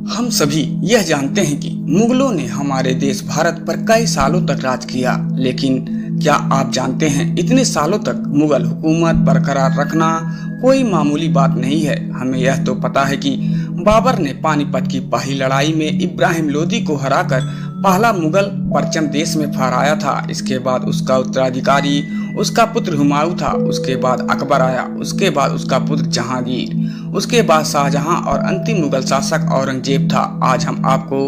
हम सभी यह जानते हैं कि मुगलों ने हमारे देश भारत पर कई सालों तक राज किया, लेकिन क्या आप जानते हैं इतने सालों तक मुगल हुकूमत बरकरार रखना कोई मामूली बात नहीं है। हमें यह तो पता है कि बाबर ने पानीपत की पहली लड़ाई में इब्राहिम लोदी को हराकर पहला मुगल परचम देश में फहराया था। इसके बाद उसका उत्तराधिकारी उसका पुत्र हुमायूं था, उसके बाद अकबर आया, उसके बाद उसका पुत्र जहांगीर, उसके बाद शाहजहां और अंतिम मुगल शासक औरंगजेब था। आज हम आपको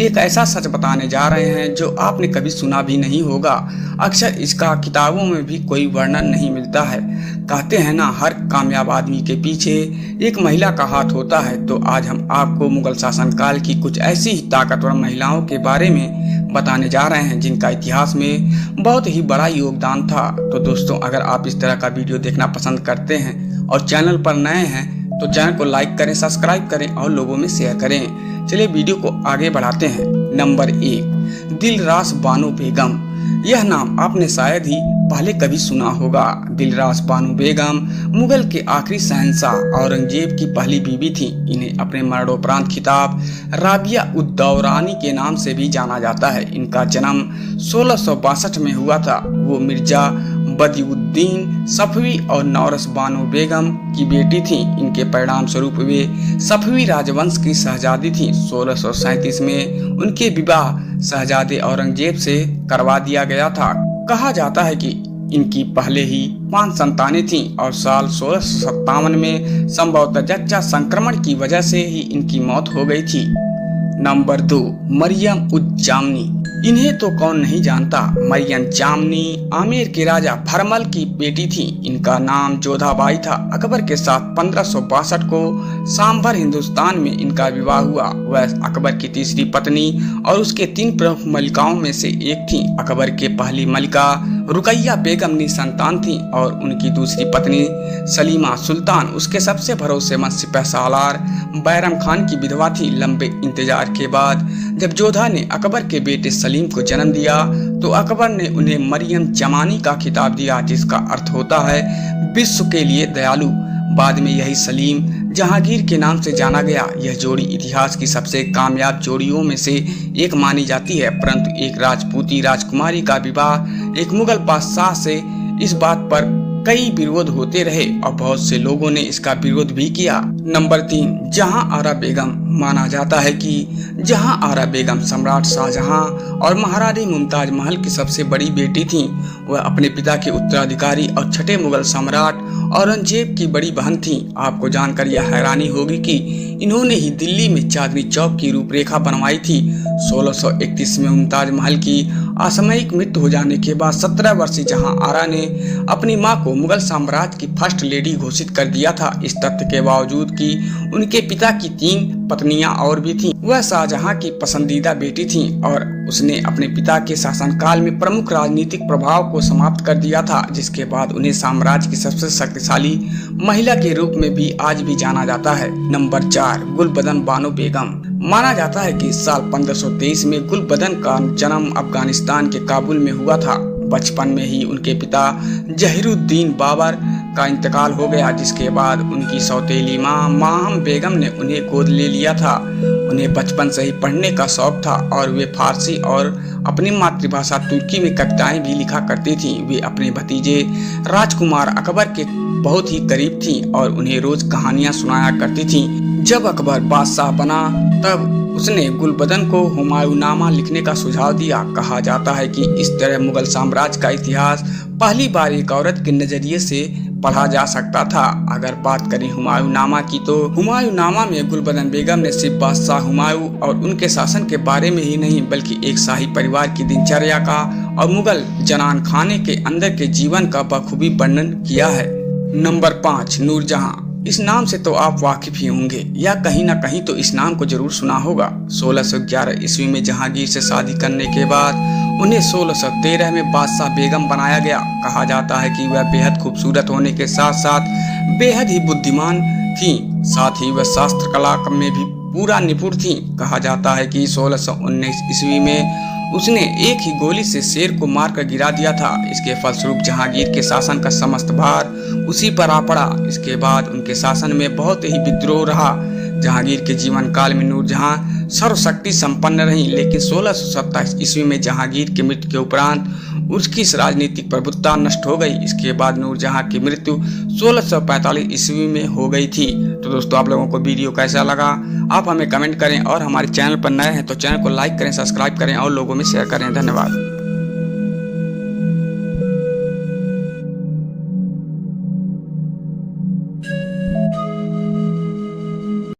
एक ऐसा सच बताने जा रहे हैं जो आपने कभी सुना भी नहीं होगा। अक्सर इसका किताबों में भी कोई वर्णन नहीं मिलता है। कहते हैं ना, हर कामयाब आदमी के पीछे एक महिला का हाथ होता है। तो आज हम आपको मुगल शासनकाल की कुछ ऐसी ही ताकतवर महिलाओं के बारे में बताने जा रहे हैं जिनका इतिहास में बहुत ही बड़ा योगदान था। तो दोस्तों, अगर आप इस तरह का वीडियो देखना पसंद करते हैं और चैनल पर नए हैं तो चैनल को लाइक करें, सब्सक्राइब करें और लोगों में शेयर करें। चलिए वीडियो को आगे बढ़ाते हैं। नंबर 1, दिलरास बानो बेगम। यह नाम आपने शायद ही पहले कभी सुना होगा। दिलरास बानो बेगम मुगल के आखिरी शहंशाह औरंगजेब की पहली बीवी थी। इन्हें अपने मरणोपरांत खिताब राबिया उद दौरानी के नाम से भी जाना जाता है। इनका जन्म 1662 में हुआ था। वो मिर्जा बदियुद्दीन सफवी और नौरस बानो बेगम की बेटी थी। इनके परिणाम स्वरूप वे सफवी राजवंश की शहजादी थी। 1637 में उनके विवाह शहजादे औरंगजेब से करवा दिया गया था। कहा जाता है कि इनकी पहले ही 5 संतानें थीं और साल 1657 में संभवतः जच्चा संक्रमण की वजह से ही इनकी मौत हो गई थी। नंबर 2, मरियम उज जामनी। इन्हें तो कौन नहीं जानता। मरियम जामनी आमेर के राजा भरमल की बेटी थी। इनका नाम जोधाबाई था। अकबर के साथ 1562 को सांभर हिंदुस्तान में इनका विवाह हुआ। वह अकबर की तीसरी पत्नी और उसके 3 प्रमुख मलिकाओं में से एक थी। अकबर के पहली मलिका रुकैया बेगम निसंतान थी और उनकी दूसरी पत्नी सलीमा सुल्तान उसके सबसे भरोसेमंद सिपहसालार बैरम खान की विधवा थी। लंबे इंतजार के बाद जब जोधा ने अकबर के बेटे सलीम को जन्म दिया तो अकबर ने उन्हें मरियम जमानी का खिताब दिया, जिसका अर्थ होता है विश्व के लिए दयालु। बाद में यही सलीम जहांगीर के नाम से जाना गया। यह जोड़ी इतिहास की सबसे कामयाब जोड़ियों में से एक मानी जाती है, परंतु एक राजपूती राजकुमारी का विवाह एक मुगल बादशाह से इस बात पर कई विरोध होते रहे और बहुत से लोगों ने इसका विरोध भी किया। नंबर 3, जहां आरा बेगम। माना जाता है कि जहां आरा बेगम सम्राट शाहजहां और महारानी मुमताज महल की सबसे बड़ी बेटी थीं। वह अपने पिता के उत्तराधिकारी और छठे मुगल सम्राट औरंगजेब की बड़ी बहन थीं। आपको जानकर यह हैरानी होगी कि इन्होंने ही दिल्ली में चांदनी चौक की रूपरेखा बनवाई थी। 1631 में मुमताज महल की असामयिक मृत्यु हो जाने के बाद 17 वर्षीय जहां आरा ने अपनी मां को मुगल साम्राज्य की फर्स्ट लेडी घोषित कर दिया था। इस तथ्य के बावजूद कि उनके पिता की 3 पत्नियां और भी थीं, वह शाहजहां की पसंदीदा बेटी थीं और उसने अपने पिता के शासनकाल में प्रमुख राजनीतिक प्रभाव को समाप्त कर दिया था, जिसके बाद उन्हें साम्राज्य की सबसे शक्तिशाली महिला के रूप में भी आज भी जाना जाता है। नंबर 4, गुलबदन बानो बेगम। माना जाता है कि साल 1523 में गुलबदन का जन्म अफगानिस्तान के काबुल में हुआ था। बचपन में ही उनके पिता जहीरुद्दीन बाबर का इंतकाल हो गया, जिसके बाद उनकी सौतेली मां माहम बेगम ने उन्हें गोद ले लिया था। उन्हें बचपन से ही पढ़ने का शौक था और वे फारसी और अपनी मातृभाषा तुर्की में कविताएं भी लिखा करती थीं। वे अपने भतीजे राजकुमार अकबर के बहुत ही करीब थीं और उन्हें रोज कहानियां सुनाया करती थीं। जब अकबर बादशाह बना तब उसने गुलबदन को हुमायूंनामा लिखने का सुझाव दिया। कहा जाता है कि इस तरह मुगल साम्राज्य का इतिहास पहली बार एक औरत के नजरिए से पढ़ा जा सकता था। अगर बात करें हुमायूंनामा की तो हुमायूंनामा में गुलबदन बेगम ने सिर्फ बादशाह हुमायूं और उनके शासन के बारे में ही नहीं बल्कि एक शाही परिवार की दिनचर्या का और मुगल जनान खाने के अंदर के जीवन का बखूबी वर्णन किया है। नंबर 5, नूरजहां। इस नाम से तो आप वाकिफ ही होंगे या कहीं ना कहीं तो इस नाम को जरूर सुना होगा। 1611 ईस्वी में जहांगीर से शादी करने के बाद उन्हें 1613 में बादशाह बेगम बनाया गया। कहा जाता है कि वह बेहद खूबसूरत होने के साथ साथ बेहद ही बुद्धिमान थीं, साथ ही वह शास्त्र कला में भी पूरा निपुण थीं। कहा जाता है कि 1619 ईस्वी में उसने एक ही गोली से शेर को मारकर गिरा दिया था। इसके फलस्वरूप जहांगीर के शासन का समस्त भार उसी पर आ पड़ा। इसके बाद उनके शासन में बहुत ही विद्रोह रहा, जहांगीर के जीवन काल में नूरजहां सर्वशक्ति संपन्न रही, लेकिन 1627 ईस्वी में जहांगीर की मृत्यु के उपरांत उसकी राजनीतिक प्रभुत्ता नष्ट हो गई। इसके बाद नूरजहां की मृत्यु 1645 ईस्वी में हो गई थी। तो दोस्तों, आप लोगों को वीडियो कैसा लगा आप हमें कमेंट करें, और हमारे चैनल पर नए हैं तो चैनल को लाइक करें, सब्सक्राइब करें और लोगों में शेयर करें। धन्यवाद।